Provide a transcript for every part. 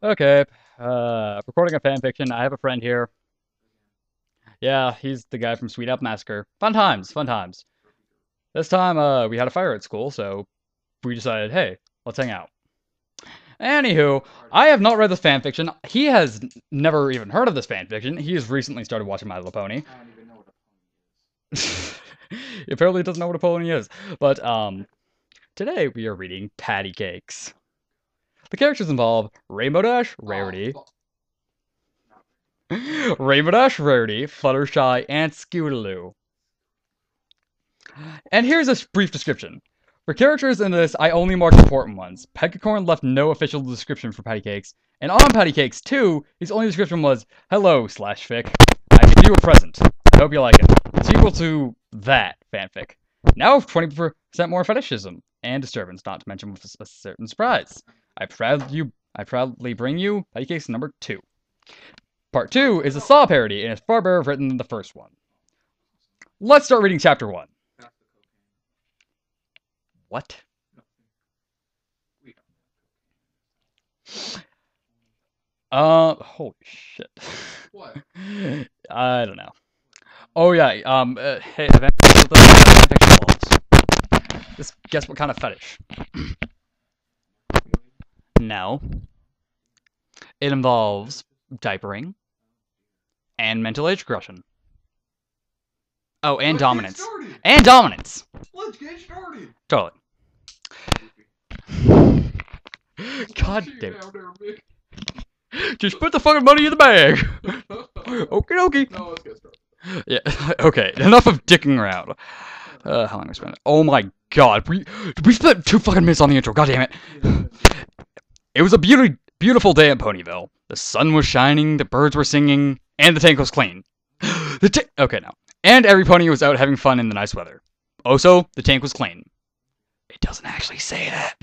Okay, recording a fan fiction. I have a friend here. Yeah, he's the guy from Sweet Up Massacre. Fun times, fun times. This time, we had a fire at school, so we decided, hey, let's hang out. Anywho, I have not read this fan fiction. He has never even heard of this fan fiction. He has recently started watching My Little Pony. I don't even know what a pony is. He apparently doesn't know what a pony is. But, today we are reading Pattycakes. The characters involve Rainbow Dash, Rarity, Rainbow Dash, Rarity, Fluttershy, and Scootaloo. And here's a brief description. For characters in this, I only marked important ones. Peccacorn left no official description for Pattycakes, and on Pattycakes 2, his only description was, "Hello, /fic. I give you a present. I hope you like it." Sequel to that fanfic. Now 20% more fetishism and disturbance, not to mention with a certain surprise. I proudly bring you Pattycakes number 2. Part 2 is a Saw parody and is far better written than the first one. Let's start reading chapter 1. What? Holy shit. What? I don't know. Oh yeah, hey, what the fanfiction involves. Just guess what kind of fetish. No. It involves diapering and mental age regression. Oh, and dominance. And dominance! Let's get started! Totally. God damn it. Just put the fucking money in the bag! Okie dokie. No, let's get started. Yeah, okay, enough of dicking around. How long we spent? Oh my god, we spent 2 fucking minutes on the intro, god damn it. It was a beautiful day in Ponyville. The sun was shining, the birds were singing, and the tank was clean. Okay, no. And every pony was out having fun in the nice weather. Also, the tank was clean. It doesn't actually say that.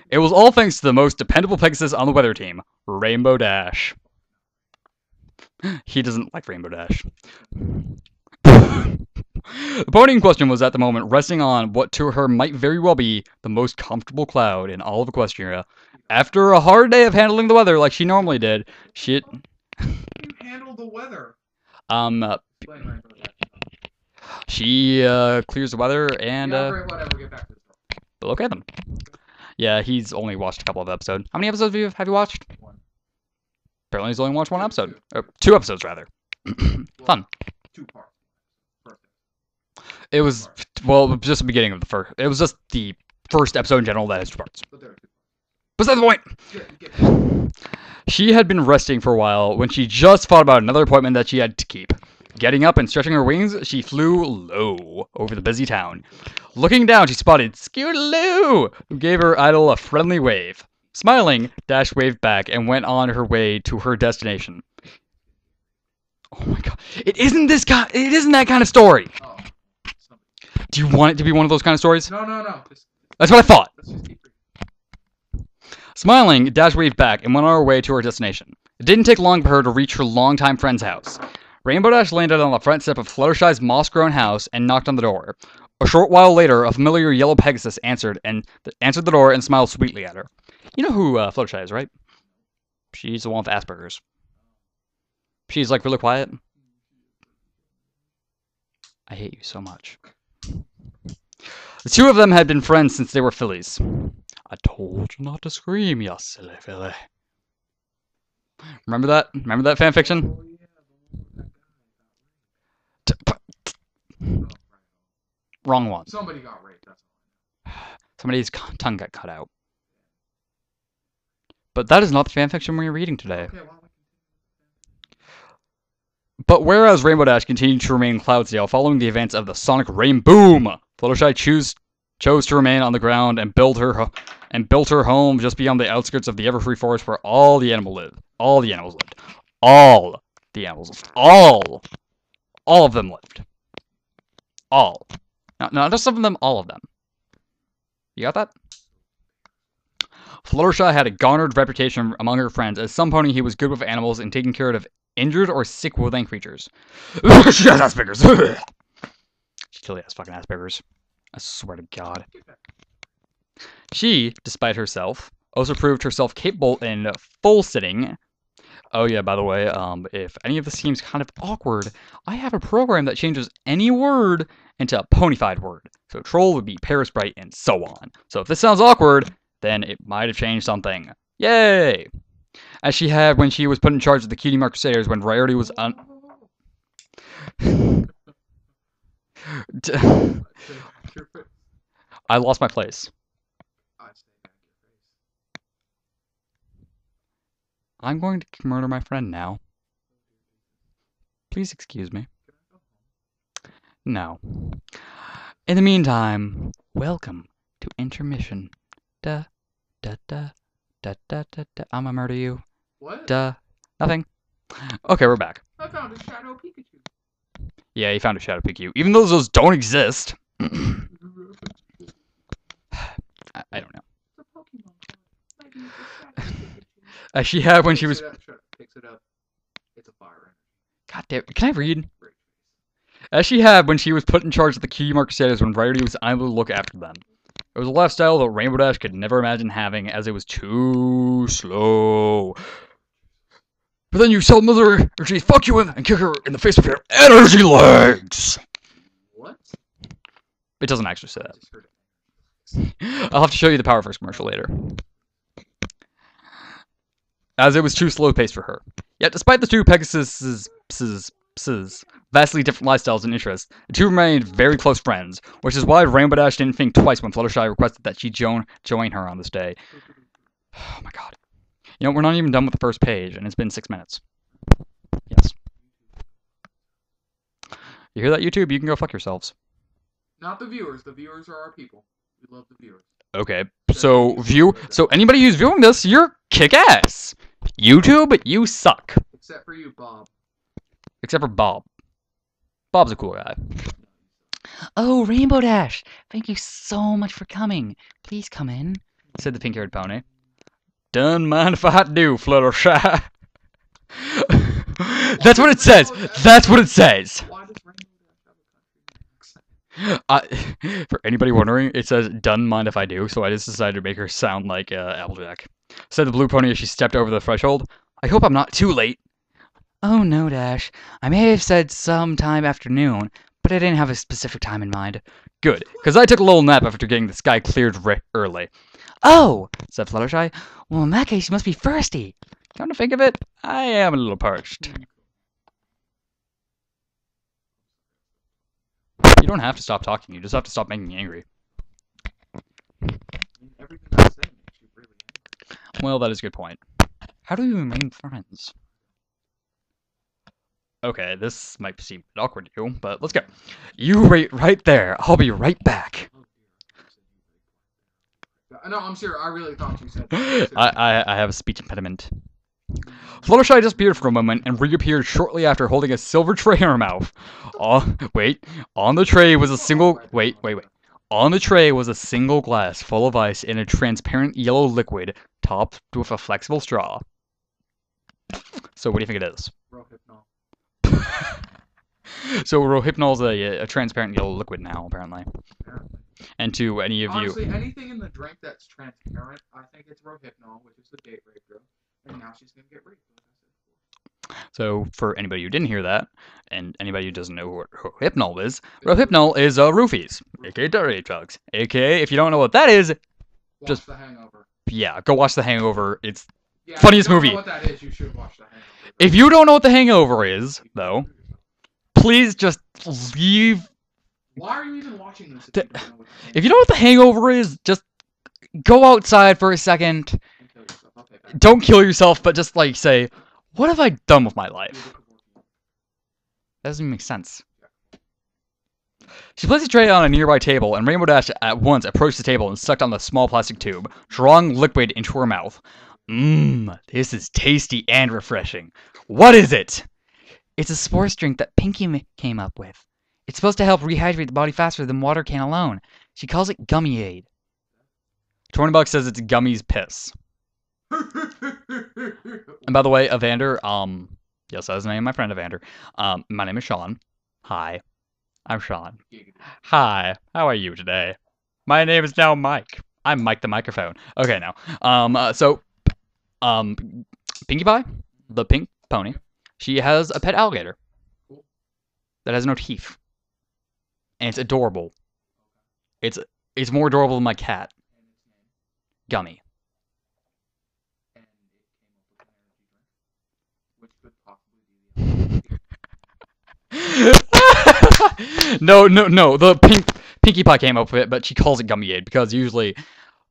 It was all thanks to the most dependable Pegasus on the weather team, Rainbow Dash. He doesn't like Rainbow Dash. The pony in question was at the moment resting on what to her might very well be the most comfortable cloud in all of Equestria. After a hard day of handling the weather like she normally did, she... You handle the weather. She clears the weather and whatever, get back to this. But okay then. Yeah, he's only watched a couple of episodes. How many episodes have you watched? 1. Apparently he's only watched 1 episode. Or 2 episodes rather. Fun. 2 parts. Perfect. It was just the beginning of the first. It was just the first episode in general that has 2 parts. But there are 2 parts. Beside the point. She had been resting for a while when she just thought about another appointment that she had to keep. Getting up and stretching her wings, she flew low over the busy town. Looking down, she spotted Scootaloo, who gave her idol a friendly wave. Smiling, Dash waved back and went on her way to her destination. Oh my god. It isn't that kind of story! Oh. Do you want it to be one of those kind of stories? No. That's what I thought! Let's just keep reading. Smiling, Dash waved back and went on her way to her destination. It didn't take long for her to reach her longtime friend's house. Rainbow Dash landed on the front step of Fluttershy's moss-grown house and knocked on the door. A short while later, a familiar yellow Pegasus answered the door and smiled sweetly at her. You know who Fluttershy is, right? She's the one with Asperger's. She's like really quiet. I hate you so much. The 2 of them had been friends since they were fillies. I told you not to scream, you silly filly. Remember that? Remember that fanfiction? Wrong one. Somebody got raped, that's all I know. Somebody's tongue got cut out. But that is not the fanfiction we're reading today. Okay, well, But whereas Rainbow Dash continued to remain in Cloudsdale following the events of the Sonic Rain Boom, Fluttershy chose to remain on the ground and built her home just beyond the outskirts of the Everfree Forest where all the animals lived. All the animals lived. All the animals lived. All of them lived. All. Not just some of them, all of them. You got that? Fluttershy had a garnered reputation among her friends as some pony who was good with animals and taking care of injured or sick woodland creatures. She has Asperger's. She totally has fucking Asperger's. I swear to God. She, despite herself, also proved herself capable in full sitting. Oh yeah, by the way, if any of this seems kind of awkward, I have a program that changes any word into a ponyfied word. So troll would be Paris Bright and so on. So if this sounds awkward, then it might have changed something. Yay! As she had when she was put in charge of the Cutie Mark Crusaders when Rarity was I lost my place. I'm going to murder my friend now. Please excuse me. No. In the meantime, welcome to intermission. Da, da, da, da, da, da, da. I'ma murder you. What? Duh. Nothing. Okay, we're back. I found a Shadow Pikachu. Yeah, you found a Shadow Pikachu. Even though those don't exist. I don't know. It's a Pokemon card. Maybe it's a Shadow Pikachu. As she had when she was... Picks it up. It's a fire. God damn, can I read? As she had when she was put in charge of the Cutie Mark Crusaders when Rarity was unable to look after them. It was a lifestyle that Rainbow Dash could never imagine having, as it was too slow. But then you tell Mother Energy, fuck you, and kick her in the face with your energy legs! What? It doesn't actually say I that. just heard it. I'll have to show you the Power First commercial later. As it was too slow-paced for her. Yet, despite the two Pegasus's vastly different lifestyles and interests, the two remained very close friends, which is why Rainbow Dash didn't think twice when Fluttershy requested that she join her on this day. Oh my god. You know, we're not even done with the first page, and it's been 6 minutes. Yes. You hear that, YouTube? You can go fuck yourselves. Not the viewers. The viewers are our people. We love the viewers. Okay, so anybody who's viewing this, you're kick-ass. YouTube, you suck. Except for you, Bob. Except for Bob. Bob's a cool guy. Oh, Rainbow Dash! Thank you so much for coming. Please come in, said the pink-haired pony. Don't mind if I do, Fluttershy. That's what it says. That's what it says. Why does Rainbow Dash have a country accent? For anybody wondering, it says, "Don't mind if I do," so I just decided to make her sound like Applejack. Said the blue pony as she stepped over the threshold. I hope I'm not too late. Oh no, Dash. I may have said sometime afternoon, but I didn't have a specific time in mind. Good, because I took a little nap after getting the sky cleared early. Oh, said Fluttershy. Well, in that case, you must be thirsty. Come to think of it, I am a little parched. You don't have to stop talking, you just have to stop making me angry. Everything I say makes you really angry. Well, that is a good point. How do we remain friends? Okay, this might seem a bit awkward to you, but let's go. You wait right there. I'll be right back. No, I'm serious. I really thought you said I have a speech impediment. Fluttershy disappeared for a moment and reappeared shortly after holding a silver tray in her mouth. Wait. On the tray was a single... Wait. On the tray was a single glass full of ice in a transparent yellow liquid topped with a flexible straw. So what do you think it is? Rohypnol. So Rohypnol's a transparent yellow liquid now, apparently. And to any of Honestly, you... anything in the drink that's transparent, I think it's Rohypnol, which is the date rape drug. And now she's going to get raped. So for anybody who didn't hear that, and anybody who doesn't know what Rohypnol is roofies, aka dirty drugs. Aka, if you don't know what that is, Watch The Hangover. Yeah, go watch The Hangover. It's Yeah, funniest movie. If you don't know what that is, you should watch The Hangover. If you don't know what The Hangover is, though, please just leave. Why are you even watching this? If you know what The Hangover is, just go outside for a second. Don't kill yourself, but just like say, what have I done with my life? That doesn't even make sense. She placed the tray on a nearby table, and Rainbow Dash at once approached the table and sucked on the small plastic tube, drawing liquid into her mouth. Mmm, this is tasty and refreshing. What is it? It's a sports drink that Pinky came up with. It's supposed to help rehydrate the body faster than water can alone. She calls it Gummy Aid. 20 bucks says it's Gummy's piss. And by the way, Evander, yes, that's the name of my friend Evander. My name is Sean. Hi, I'm Sean. Hi, how are you today? My name is now Mike. I mic'd the microphone. Okay, now. Pinkie Pie, the pink pony, she has a pet alligator Cool. that has no teeth, and it's adorable. It's more adorable than my cat, And its name. Gummy. And it came up with an energy drink, which could possibly be the No. The Pinkie Pie came up with it, but she calls it Gummy Aid because usually,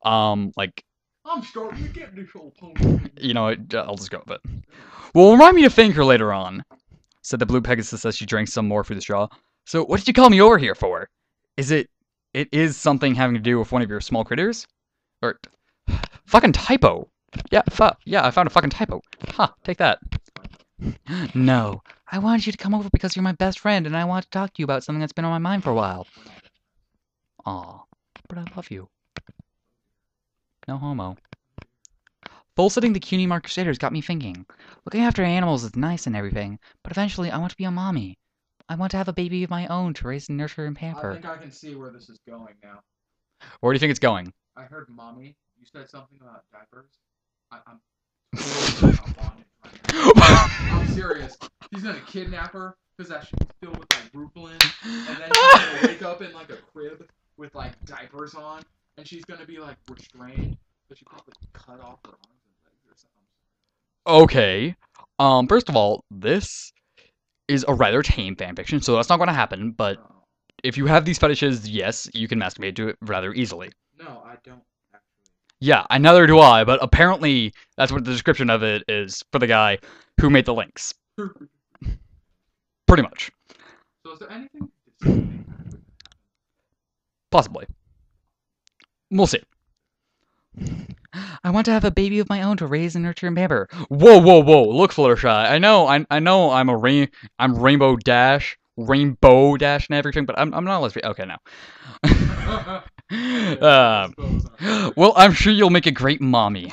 like, I'm starting to get this old pony. you know, I'll just go with it. Well, remind me to thank her later on. Said the blue Pegasus as she drank some more through the straw. So, what did you call me over here for? It is something having to do with one of your small critters? Or, fucking typo. Yeah, I found a fucking typo. Ha, take that. No, I wanted you to come over because you're my best friend and I want to talk to you about something that's been on my mind for a while. Aw, but I love you. No homo. Full-sitting the Cuny Mark Crusaders got me thinking. Looking after animals is nice and everything, but eventually I want to be a mommy. I want to have a baby of my own to raise and nurture and I pamper. think I can see where this is going now. Where do you think it's going? I heard mommy. You said something about diapers. I'm totally not on it right now. I'm serious. He's gonna kidnap her because that shit's filled with like Rupalin, and then she's gonna wake up in like a crib with like diapers on, and she's gonna be like restrained, but she probably cut off her arms and legs or something. Okay. First of all, this is a rather tame fanfiction, so that's not going to happen, but No, if you have these fetishes, yes, you can masturbate to it rather easily. no, I don't actually. Yeah, neither do I, but apparently that's what the description of it is for the guy who made the links. Pretty much. So is there anything disgusting that would happen? Possibly. We'll see. I want to have a baby of my own to raise and nurture and pamper. Whoa! Look, Fluttershy. I know I'm Rainbow Dash, and everything, but I'm not a lesbian. Okay, now. Well, I'm sure you'll make a great mommy.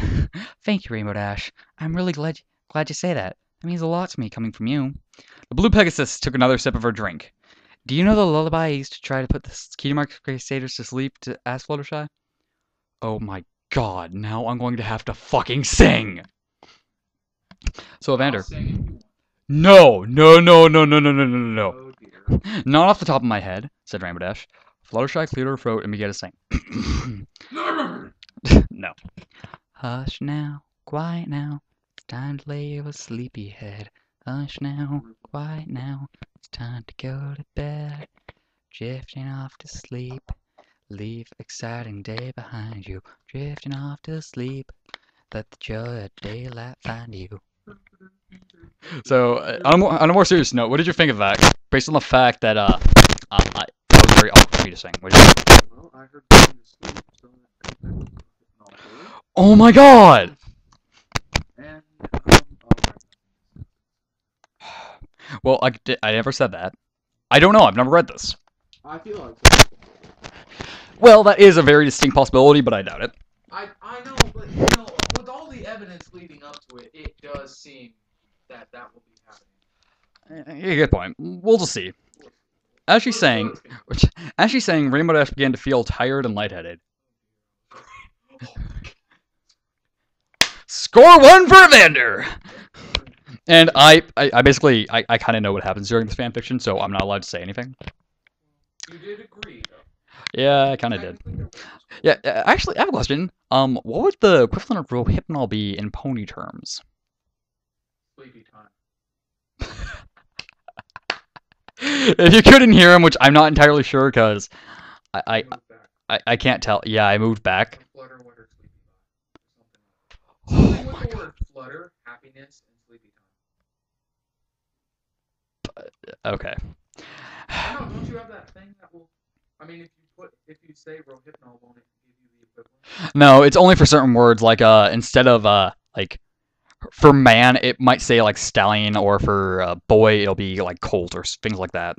Thank you, Rainbow Dash. I'm really glad you say that. It means a lot to me coming from you. The blue Pegasus took another sip of her drink. Do you know the lullaby I used to try to put the Cutie Mark Crusaders to sleep? To ask Fluttershy. Oh my God! Now I'm going to have to fucking sing. So Evander. I'll sing if you want. No. Oh dear. Not off the top of my head, said Rainbow Dash. Fluttershy cleared her throat and began to sing. No. Hush now, quiet now. It's time to lay your sleepy head. Hush now, quiet now. It's time to go to bed. Drifting off to sleep. Leave exciting day behind you. Drifting off to sleep. Let the joy of daylight find you. So, on a more serious note, what did you think of that? Based on the fact that that was very awkward for me to sing. What did you think? Well, I heard going to sleep, so that Oh my God! and Well, I never said that. I don't know. I've never read this. I feel like Well, that is a very distinct possibility, but I doubt it. I know, but with all the evidence leading up to it, it does seem that will be happening. Yeah, good point. We'll just see. As she's saying, Rainbow Dash began to feel tired and lightheaded. Score one for Evander! And I basically, I kind of know what happens during this fanfiction, so I'm not allowed to say anything. You did agree, though. Yeah, I kind of did. Yeah, actually, I have a question. What would the equivalent of Rohypnol be in pony terms? Sleepy time. If you couldn't hear him, which I'm not entirely sure, because I can't tell. Yeah, I moved back. Flutter, water, sleepy time. Something with the word flutter, happiness, and sleepy time. Okay. I know, don't you have that thing that will... I mean, if you say Rohypnol, won't it give you the equivalent? No, it's only for certain words. Like instead of like for man, it might say like stallion, or for boy, it'll be like colt or things like that.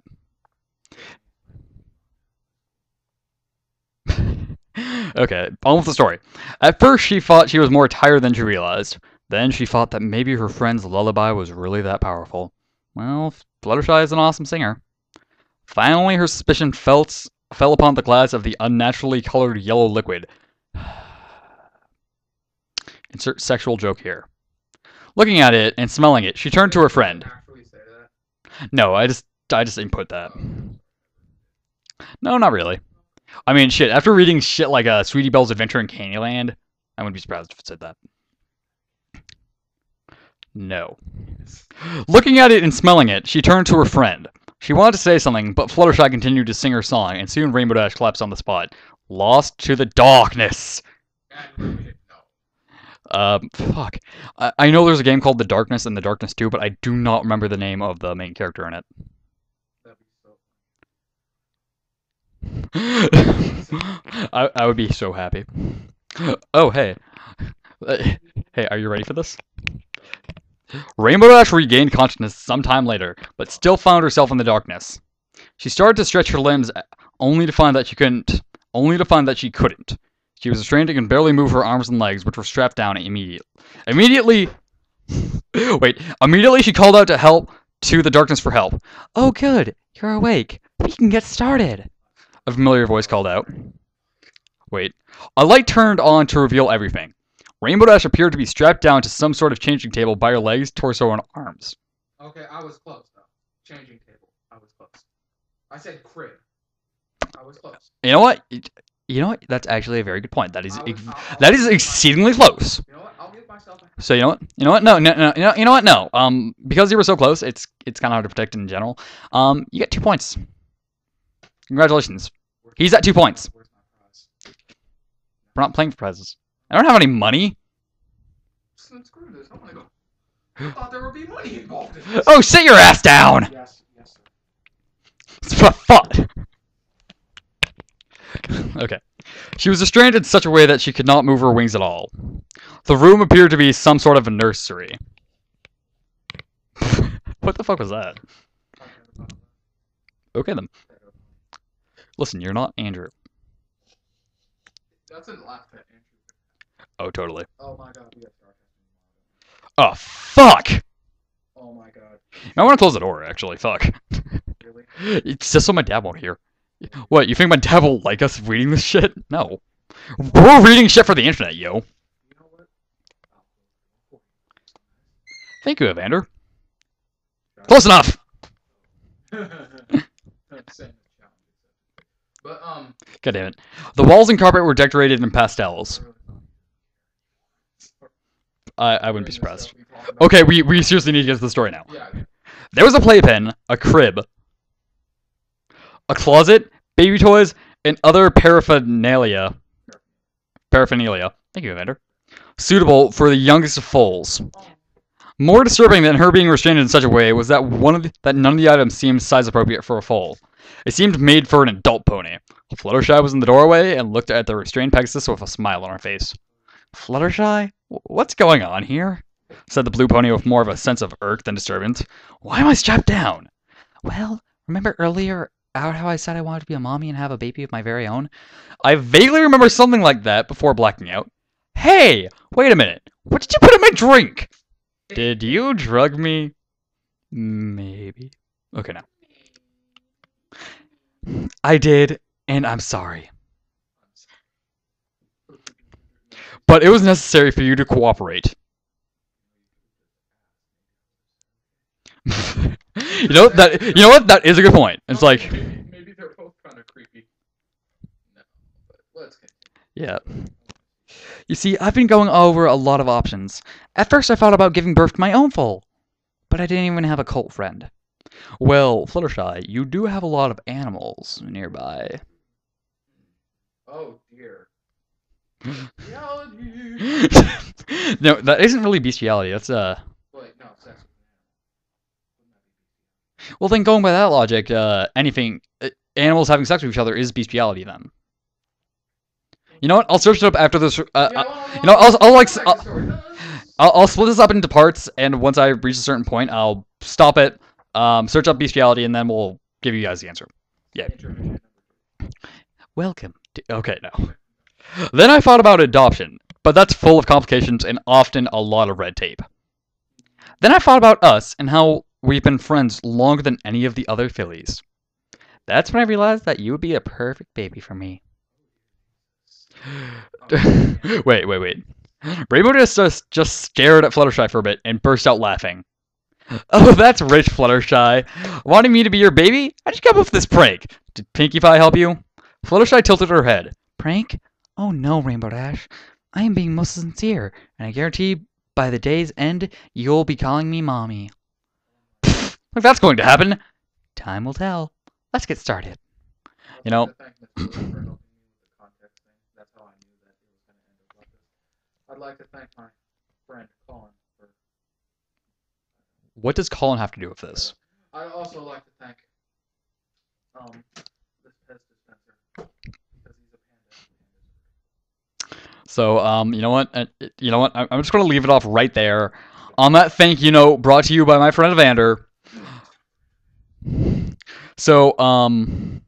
Okay, on with the story. At first, she thought she was more tired than she realized. Then she thought that maybe her friend's lullaby was really that powerful. Well, Fluttershy is an awesome singer. Finally, her suspicion fell upon the glass of the unnaturally colored yellow liquid. Insert sexual joke here. Looking at it and smelling it, she turned to her friend. Actually say that? No, I just input that. No, not really. I mean, shit. After reading shit like Sweetie Belle's Adventure in Candyland, I wouldn't be surprised if it said that. No. Looking at it and smelling it, she turned to her friend. She wanted to say something, but Fluttershy continued to sing her song, and soon Rainbow Dash collapsed on the spot, lost to the darkness. Fuck. I know there's a game called The Darkness and The Darkness 2, but I do not remember the name of the main character in it. I would be so happy. Oh, hey. Hey, are you ready for this? Rainbow Dash regained consciousness sometime later, but still found herself in the darkness. She started to stretch her limbs, only to find that she couldn't. She was restrained and could barely move her arms and legs, which were strapped down immediately. Immediately she called out to the darkness for help. Oh, good, you're awake. We can get started. A familiar voice called out. A light turned on to reveal everything. Rainbow Dash appeared to be strapped down to some sort of changing table by her legs, torso, and arms. Okay, I was close though. Changing table. I was close. I said crib. I was close. You know what? That's actually a very good point. That is exceedingly close. You know what? I'll give myself a... So you know what? No. You know what? No. Because you were so close, it's kind of hard to predict in general. You get 2 points. Congratulations. He's at 2 points. Where's my prize? We're not playing for prizes. I don't have any money. Screw this. I want to go. I thought there would be money involved in this. Oh, sit your ass down! Yes, sir. Fuck. Okay. She was restrained in such a way that she could not move her wings at all. The room appeared to be some sort of a nursery. What the fuck was that? Okay then. Listen, you're not Andrew. That's in the last pet, Andrew. Oh, totally. Oh my god, we got Star testing. Oh, fuck! Oh my god. I want to close the door, actually. Fuck. Really? It's just so my dad won't hear. What, you think my dad will like us reading this shit? No. We're reading shit for the internet, yo. You know what? Thank you, Evander. Close enough! But, God damn it. The walls and carpet were decorated in pastels. I wouldn't be surprised. Okay, we seriously need to get to the story now. Yeah. There was a playpen, a crib, a closet, baby toys, and other paraphernalia. Thank you, Evander. Suitable for the youngest of foals. More disturbing than her being restrained in such a way was that none of the items seemed size appropriate for a foal. It seemed made for an adult pony. Fluttershy was in the doorway and looked at the restrained Pegasus with a smile on her face. Fluttershy? What's going on here? Said the blue pony with more of a sense of irk than disturbance. Why am I strapped down? Well, remember earlier how I said I wanted to be a mommy and have a baby of my very own? I vaguely remember something like that before blacking out. Hey, wait a minute. What did you put in my drink? Did you drug me? Maybe. Okay, now. I did, and I'm sorry. But it was necessary for you to cooperate. You know what? That is a good point. It's like maybe they're both kind of creepy. No, but let's continue. Yeah. You see, I've been going over a lot of options. At first I thought about giving birth to my own foal, but I didn't even have a cult friend. Well, Fluttershy, you do have a lot of animals nearby. Oh dear. No, that isn't really bestiality. That's Wait, no, sex. Well, then going by that logic, animals having sex with each other is bestiality then. You know what? I'll search it up after this. I'll split this up into parts, and once I reach a certain point, I'll stop it, search up bestiality, and then we'll give you guys the answer. Yeah. Welcome. Okay, no. Then I thought about adoption, but that's full of complications and often a lot of red tape. Then I thought about us and how we've been friends longer than any of the other fillies. That's when I realized that you would be a perfect baby for me. Wait. Rainbow just stared at Fluttershy for a bit and burst out laughing. Oh, that's rich, Fluttershy. Wanting me to be your baby? I just came up with this prank. Did Pinkie Pie help you? Fluttershy tilted her head. Prank? Oh no, Rainbow Dash. I am being most sincere, and I guarantee by the day's end, you'll be calling me Mommy. Pfft, like that's going to happen. Time will tell. Let's get started. You know... I'd like to thank my friend Colin for... What does Colin have to do with this? I'd also like to thank this pest dispenser because he's a panda. So, you know what? I'm just gonna leave it off right there. On that thank you note, brought to you by my friend Evander. So, on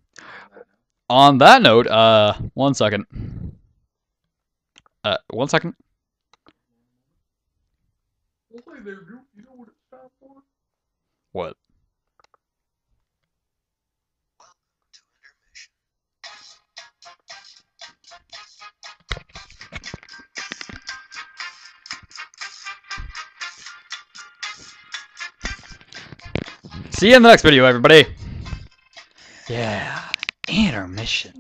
that note, one second. One second. Well, hey there, you know what it's time for? What? See you in the next video, everybody. Yeah, intermission.